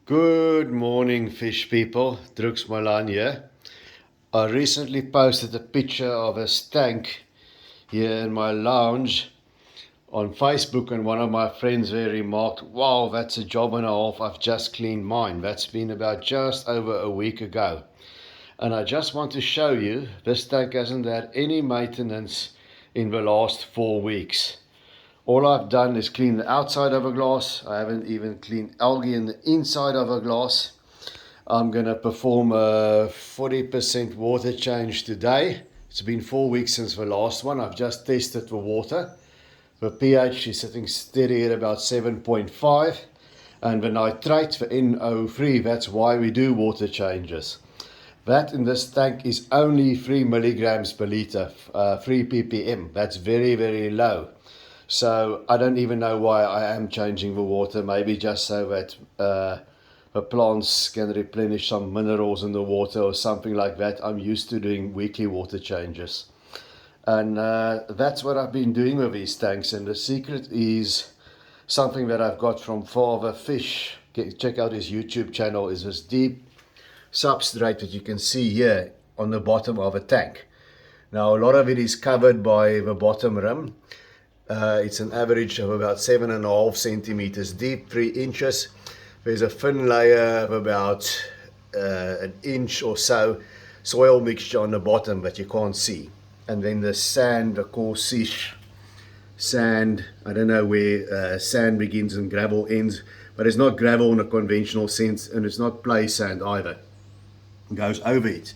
Good morning, fish people. Drux Malan here. I recently posted a picture of a stank here in my lounge on Facebook, and one of my friends there remarked, "Wow, that's a job and a half. I've just cleaned mine." That's been about just over a week ago. And I just want to show you this tank hasn't had any maintenance in the last 4 weeks. All I've done is clean the outside of a glass. I haven't even cleaned algae in the inside of a glass. I'm going to perform a 40% water change today. It's been 4 weeks since the last one. I've just tested the water. The pH is sitting steady at about 7.5. And the nitrate, the NO3, that's why we do water changes. That in this tank is only 3 milligrams per liter, 3 ppm. That's very, very low. So I don't even know why I am changing the water. Maybe just so that the plants can replenish some minerals in the water or something like that. I'm used to doing weekly water changes. And that's what I've been doing with these tanks. And the secret is something that I've got from Father Fish. Check out his YouTube channel. Is this deep substrate that you can see here on the bottom of a tank. Now a lot of it is covered by the bottom rim. It's an average of about 7.5 centimeters deep, 3 inches. There's a thin layer of about an inch or so soil mixture on the bottom that you can't see. And then the sand, the coarse sand, I don't know where sand begins and gravel ends, but it's not gravel in a conventional sense, and it's not play sand either. It goes over it.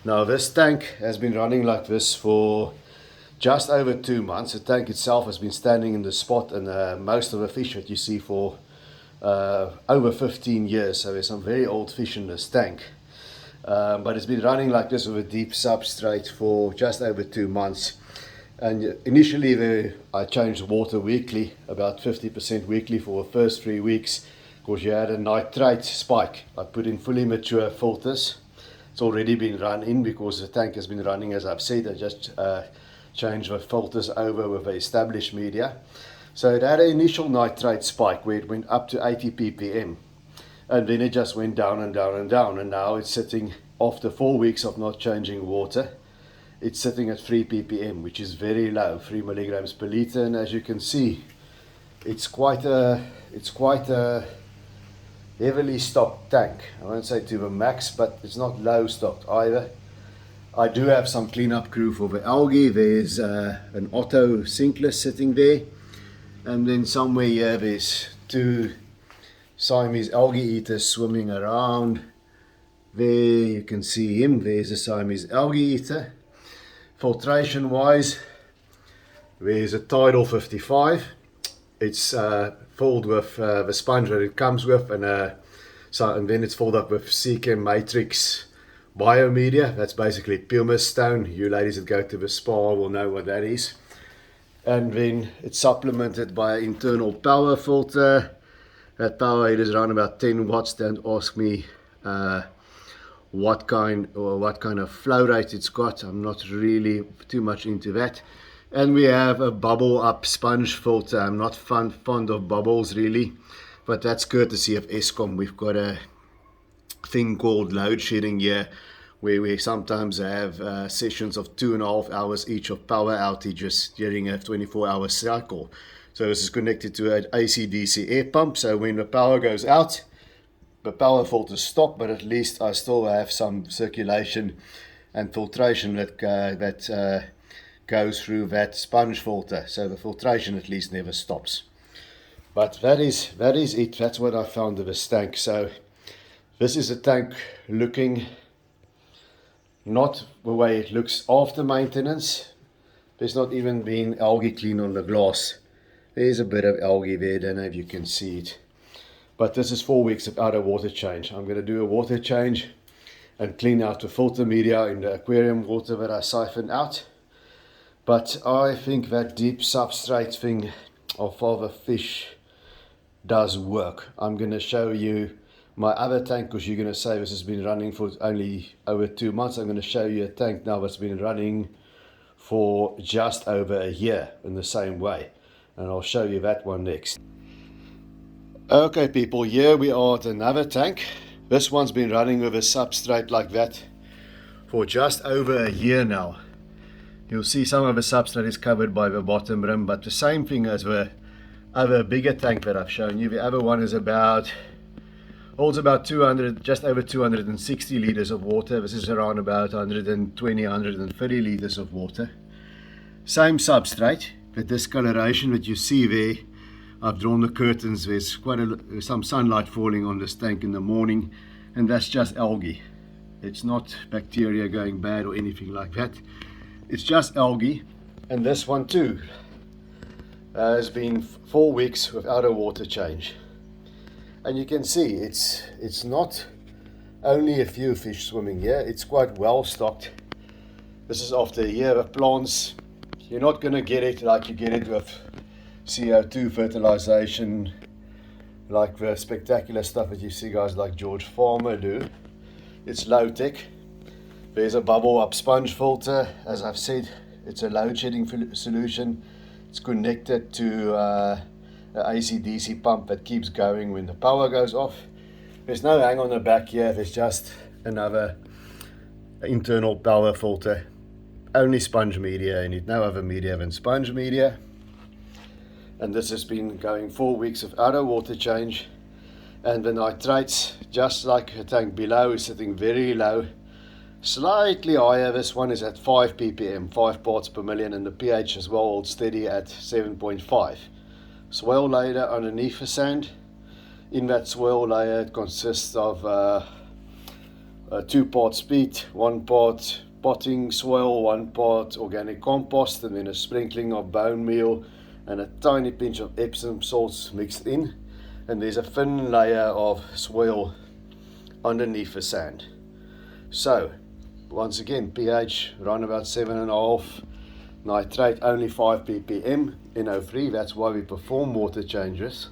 Now this tank has been running like this for just over 2 months. The tank itself has been standing in the spot, and most of the fish that you see for over 15 years. So there's some very old fish in this tank. But it's been running like this with a deep substrate for just over 2 months. And initially I changed the water weekly, about 50% weekly for the first 3 weeks, because you had a nitrate spike. I put in fully mature filters. It's already been run in because the tank has been running, as I've said. I just changed the filters over with the established media. So it had an initial nitrate spike where it went up to 80 ppm. And then it just went down and down and down. And now it's sitting, after 4 weeks of not changing water, it's sitting at 3 ppm, which is very low, 3 milligrams per liter. And as you can see, it's quite a heavily stocked tank. I won't say to the max, but it's not low stocked either. I do have some cleanup crew for the algae. There's an Otto sinkless sitting there. And then somewhere here there's 2 Siamese algae eaters swimming around. There you can see him. There's a Siamese algae eater. Filtration wise, there's a Tidal 55. It's filled with the sponge that it comes with, and then it's filled up with Seachem Matrix biomedia. That's basically pumice stone. You ladies that go to the spa will know what that is. And then it's supplemented by an internal power filter. That power head is around about 10 watts. Don't ask me what kind of flow rate it's got. I'm not really too much into that. And we have a bubble up sponge filter. I'm not fond of bubbles really, but that's courtesy of Eskom. We've got a thing called load shedding here, where we sometimes have sessions of 2.5 hours each of power outages during a 24-hour cycle. So this is connected to an AC/DC air pump. So when the power goes out, the power filters stop, but at least I still have some circulation and filtration that goes through that sponge filter. So the filtration at least never stops. But that is it. That's what I found of this tank. So this is a tank looking not the way it looks after maintenance. There's not even been algae clean on the glass. There's a bit of algae there, I don't know if you can see it. But this is 4 weeks without a water change. I'm going to do a water change and clean out the filter media in the aquarium water that I siphon out. But I think that deep substrate thing of Father Fish does work. I'm going to show you my other tank, because you're going to say this has been running for only over 2 months. I'm going to show you a tank now that's been running for just over a year in the same way, and I'll show you that one next. Okay people, here we are at another tank. This one's been running with a substrate like that for just over a year now. You'll see some of the substrate is covered by the bottom rim, but the same thing as the other bigger tank that I've shown you. The other one is holds about 200, just over 260 liters of water. This is around about 120, 130 liters of water. Same substrate. The discoloration that you see there, I've drawn the curtains. There's some sunlight falling on this tank in the morning, and that's just algae. It's not bacteria going bad or anything like that. It's just algae. And this one too has been 4 weeks without a water change. And you can see it's not only a few fish swimming here, it's quite well stocked. This is after a year of plants. You're not going to get it like you get it with CO2 fertilization, like the spectacular stuff that you see guys like George Farmer do. It's low tech. There's a bubble up sponge filter. As I've said, it's a load shedding solution. It's connected to an AC/DC pump that keeps going when the power goes off. There's no hang on the back here, there's just another internal power filter. Only sponge media in it, no other media than sponge media. And this has been going 4 weeks without a water change. And the nitrates, just like the tank below, is sitting very low. Slightly higher, this one is at 5 ppm, 5 parts per million, and the pH as well holds steady at 7.5. Soil layer underneath the sand. In that soil layer it consists of 2 parts peat, 1 part potting soil, 1 part organic compost, and then a sprinkling of bone meal and a tiny pinch of Epsom salts mixed in. And there's a thin layer of soil underneath the sand. So once again, pH around about 7.5, nitrate only 5 ppm, NO3. That's why we perform water changes.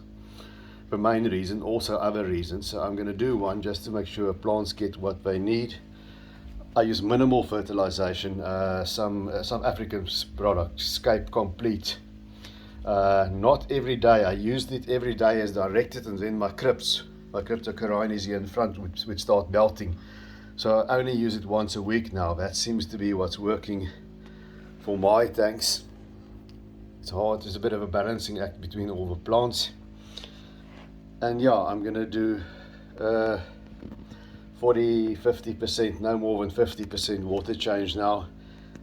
The main reason, also other reasons. So I'm going to do one just to make sure plants get what they need. I use minimal fertilization, some African product, Scape Complete. Not every day. I used it every day as directed, and then my cryptocorynes here in front would start melting. So I only use it once a week now. That seems to be what's working for my tanks. It's hard, there's a bit of a balancing act between all the plants. And yeah, I'm going to do 40-50%, no more than 50% water change now,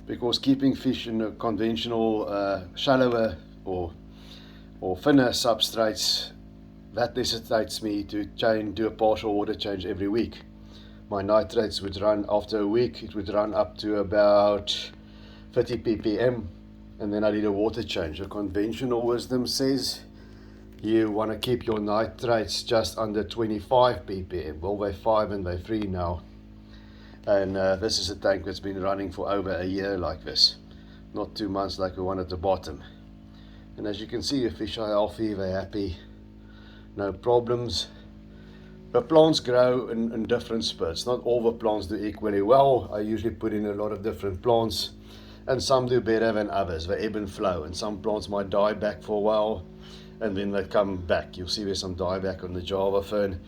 because keeping fish in a conventional shallower or thinner substrates, that necessitates me to do a partial water change every week. My nitrates would run, after a week, it would run up to about 30 ppm, and then I did a water change. The conventional wisdom says you want to keep your nitrates just under 25 ppm. Well, they're 5 and they're 3 now. And this is a tank that's been running for over a year like this, not 2 months like the one at the bottom. And as you can see, the fish are healthy, they're happy, no problems. The plants grow in different spurts. Not all the plants do equally well. I usually put in a lot of different plants, and some do better than others. They ebb and flow, and some plants might die back for a while and then they come back. You'll see there's some dieback on the Java fern,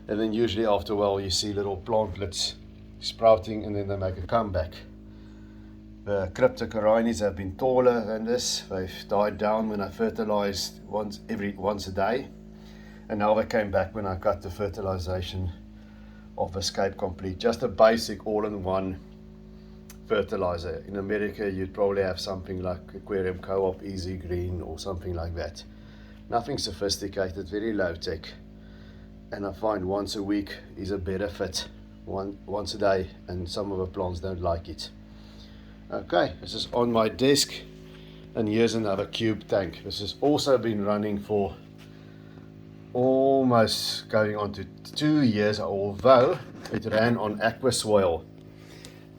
and then usually after a while you see little plantlets sprouting and then they make a comeback. The cryptocorynes have been taller than this. They've died down when I fertilized once a day, and now they came back when I cut the fertilization of Escape Complete. Just a basic all-in-one fertilizer. In America you'd probably have something like Aquarium Co-op Easy Green or something like that. Nothing sophisticated, very low tech, and I find once a week is a better fit. Once a day, and some of the plants don't like it. Okay, this is on my desk, and here's another cube tank. This has also been running for almost going on to 2 years, although it ran on aqua soil.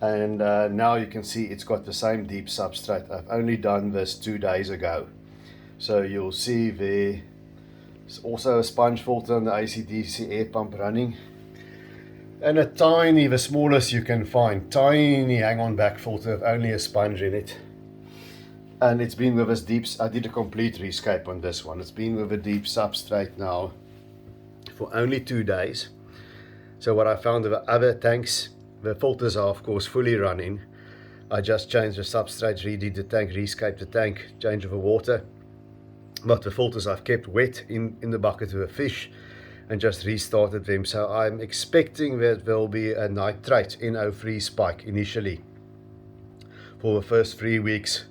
And now you can see it's got the same deep substrate. I've only done this 2 days ago. So you'll see there's also a sponge filter on the AC/DC air pump running. And a tiny, the smallest you can find, tiny hang-on back filter with only a sponge in it. And it's been with us deep. I did a complete rescape on this one. It's been with a deep substrate now for only 2 days. So what I found with other tanks, the filters are of course fully running. I just changed the substrate, redid the tank, rescaped the tank, change of the water. But the filters I've kept wet in the bucket with a fish and just restarted them. So I'm expecting that there will be a nitrate NO3 spike initially for the first 3 weeks,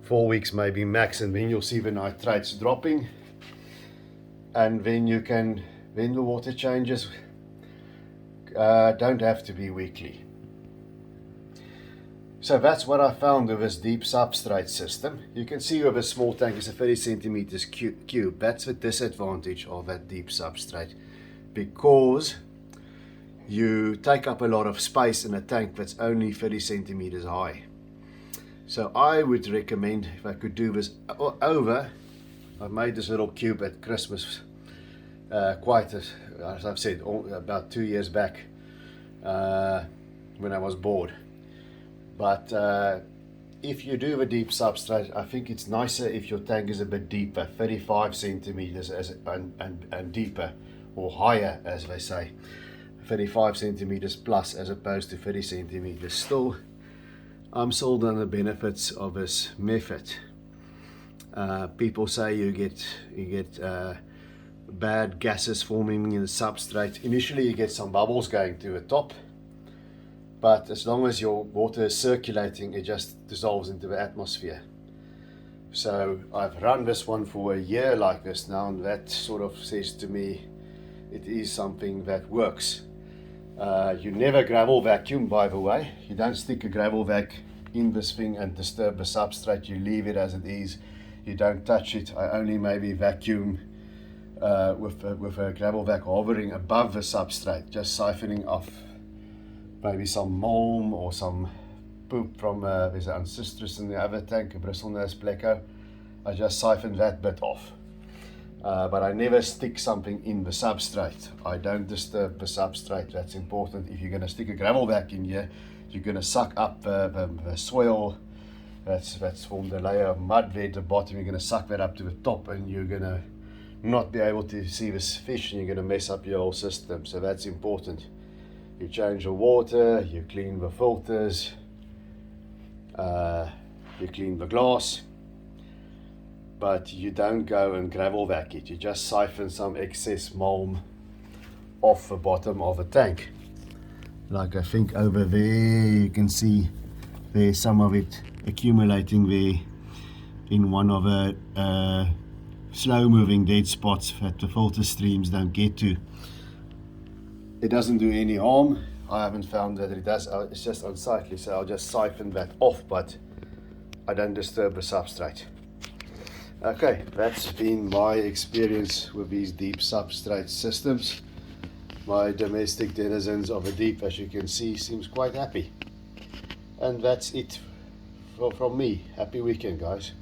4 weeks maybe max, and then you'll see the nitrates dropping, and then you can, when the water changes, don't have to be weekly. So that's what I found with this deep substrate system. You can see with a small tank is a 30 centimeters cube. That's the disadvantage of that deep substrate, because you take up a lot of space in a tank that's only 30 centimeters high. So I would recommend, if I could do this over, I made this little cube at Christmas, quite as I've said, about 2 years back, when I was bored. But if you do a deep substrate, I think it's nicer if your tank is a bit deeper, 35 centimeters and deeper, or higher as they say, 35 centimeters plus as opposed to 30 centimeters. Still, I'm sold on the benefits of this method. People say you get bad gases forming in the substrate. Initially you get some bubbles going to the top, but as long as your water is circulating, it just dissolves into the atmosphere. So I've run this one for a year like this now, and that sort of says to me it is something that works. You never gravel vacuum, by the way. You don't stick a gravel vac in this thing and disturb the substrate. You leave it as it is. You don't touch it. I only maybe vacuum with a gravel vac hovering above the substrate, just siphoning off maybe some malm or some poop from there's an ancestris in the other tank, a bristlenose pleco. I just siphon that bit off. But I never stick something in the substrate. I don't disturb the substrate. That's important. If you're going to stick a gravel vac in here, you're going to suck up the soil that's formed a layer of mud there at the bottom. You're going to suck that up to the top, and you're going to not be able to see this fish, and you're going to mess up your whole system. So that's important. You change the water, you clean the filters, you clean the glass, but you don't go and gravel vac it. You just siphon some excess malm off the bottom of a tank. Like I think over there you can see there's some of it accumulating there in one of the slow moving dead spots that the filter streams don't get to. It doesn't do any harm. I haven't found that it does. It's just unsightly, so I'll just siphon that off, but I don't disturb the substrate. Okay, that's been my experience with these deep substrate systems. My domestic denizens of the deep, as you can see, seems quite happy. And that's it from me. Happy weekend, guys.